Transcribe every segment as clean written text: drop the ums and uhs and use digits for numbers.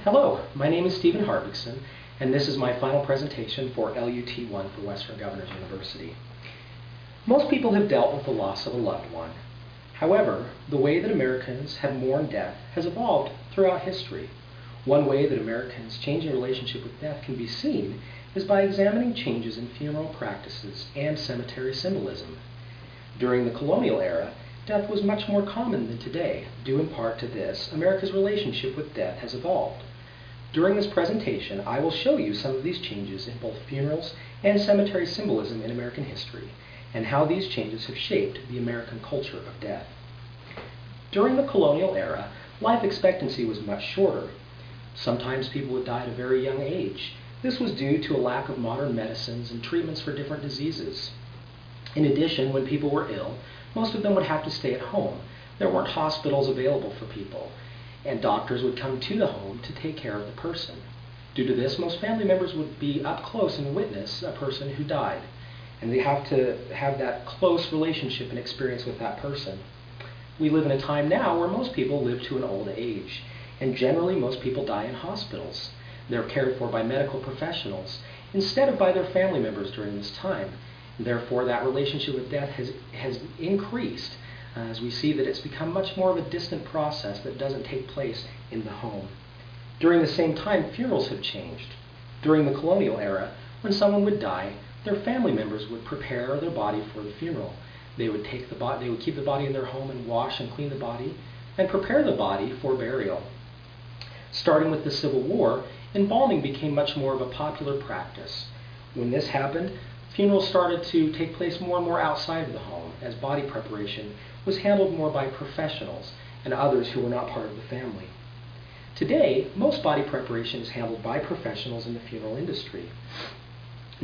Hello, my name is Stephen Harvickson, and this is my final presentation for LUT 1 for Western Governors University. Most people have dealt with the loss of a loved one. However, the way that Americans have mourned death has evolved throughout history. One way that Americans' changing relationship with death can be seen is by examining changes in funeral practices and cemetery symbolism. During the colonial era, death was much more common than today. Due in part to this, America's relationship with death has evolved. During this presentation, I will show you some of these changes in both funerals and cemetery symbolism in American history, and how these changes have shaped the American culture of death. During the colonial era, life expectancy was much shorter. Sometimes people would die at a very young age. This was due to a lack of modern medicines and treatments for different diseases. In addition, when people were ill, most of them would have to stay at home. There weren't hospitals available for people, and doctors would come to the home to take care of the person. Due to this, most family members would be up close and witness a person who died, and they have to have that close relationship and experience with that person. We live in a time now where most people live to an old age, and generally most people die in hospitals. They're cared for by medical professionals instead of by their family members during this time. Therefore, that relationship with death has increased as we see that it's become much more of a distant process that doesn't take place in the home. During the same time, funerals have changed. During the colonial era, when someone would die, their family members would prepare their body for the funeral. They would keep the body in their home and wash and clean the body and prepare the body for burial. Starting with the Civil War, embalming became much more of a popular practice. When this happened, funerals started to take place more and more outside of the home, as body preparation was handled more by professionals and others who were not part of the family. Today, most body preparation is handled by professionals in the funeral industry.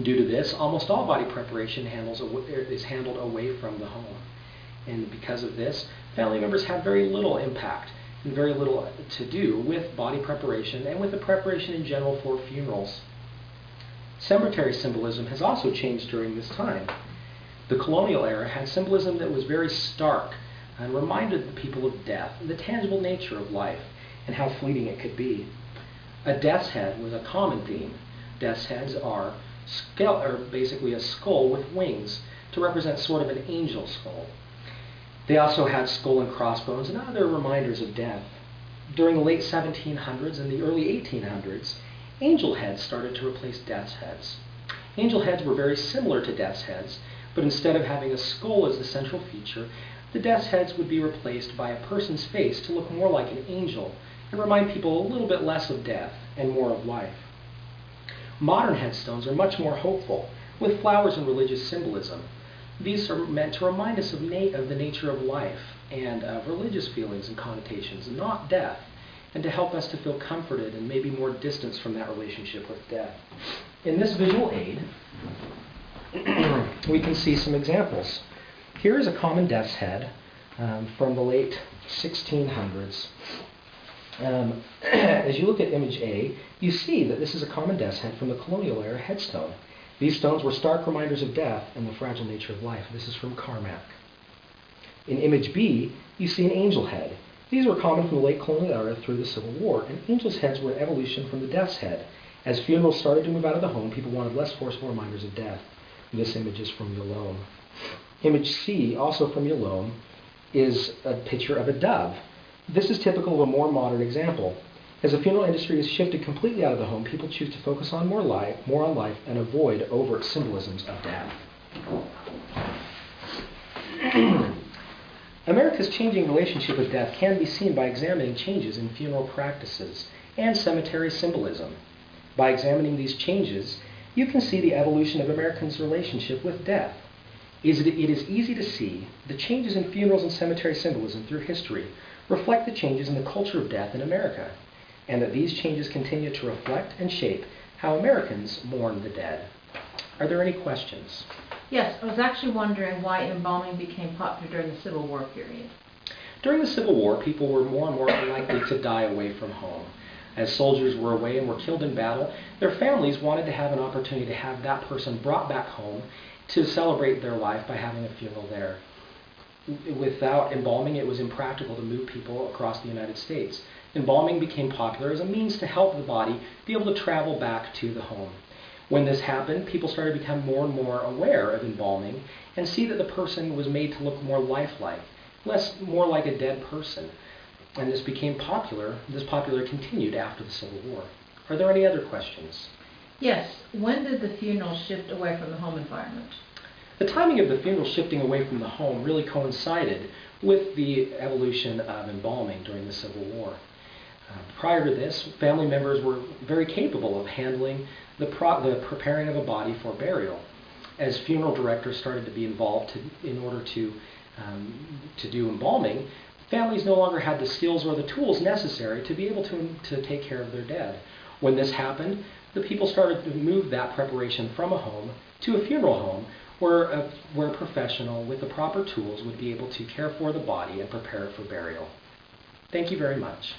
Due to this, almost all body preparation is handled away from the home. And because of this, family members have very little impact and very little to do with body preparation and with the preparation in general for funerals. Cemetery symbolism has also changed during this time. The colonial era had symbolism that was very stark and reminded the people of death, the tangible nature of life, and how fleeting it could be. A death's head was a common theme. Death's heads are basically a skull with wings to represent sort of an angel skull. They also had skull and crossbones and other reminders of death. During the late 1700s and the early 1800s, angel heads started to replace death's heads. Angel heads were very similar to death's heads, but instead of having a skull as the central feature, the death's heads would be replaced by a person's face to look more like an angel and remind people a little bit less of death and more of life. Modern headstones are much more hopeful, with flowers and religious symbolism. These are meant to remind us of the nature of life and of religious feelings and connotations, not death, and to help us to feel comforted and maybe more distance from that relationship with death. In this visual aid, we can see some examples. Here is a common death's head from the late 1600s. As you look at image A, you see that this is a common death's head from the colonial era headstone. These stones were stark reminders of death and the fragile nature of life. This is from Carmack. In image B, you see an angel head. These were common from the late colonial era through the Civil War, and angels' heads were an evolution from the death's head. As funerals started to move out of the home, people wanted less forceful reminders of death. This image is from Yalom. Image C, also from Yalom, is a picture of a dove. This is typical of a more modern example. As the funeral industry has shifted completely out of the home, people choose to focus on more on life, and avoid overt symbolisms of death. America's changing relationship with death can be seen by examining changes in funeral practices and cemetery symbolism. By examining these changes, you can see the evolution of Americans' relationship with death. It is easy to see the changes in funerals and cemetery symbolism through history reflect the changes in the culture of death in America, and that these changes continue to reflect and shape how Americans mourn the dead. Are there any questions? Yes, I was actually wondering why embalming became popular during the Civil War period. During the Civil War, people were more and more likely to die away from home. As soldiers were away and were killed in battle, their families wanted to have an opportunity to have that person brought back home to celebrate their life by having a funeral there. Without embalming, it was impractical to move people across the United States. embalming became popular as a means to help the body be able to travel back to the home. When this happened, people started to become more and more aware of embalming and see that the person was made to look more lifelike, more like a dead person. And this became popular. This popularity continued after the Civil War. Are there any other questions? Yes. When did the funeral shift away from the home environment? The timing of the funeral shifting away from the home really coincided with the evolution of embalming during the Civil War. Prior to this, family members were very capable of handling the preparing of a body for burial. As funeral directors started to be involved in order to do embalming, families no longer had the skills or the tools necessary to be able to take care of their dead. When this happened, the people started to move that preparation from a home to a funeral home where a professional with the proper tools would be able to care for the body and prepare it for burial. Thank you very much.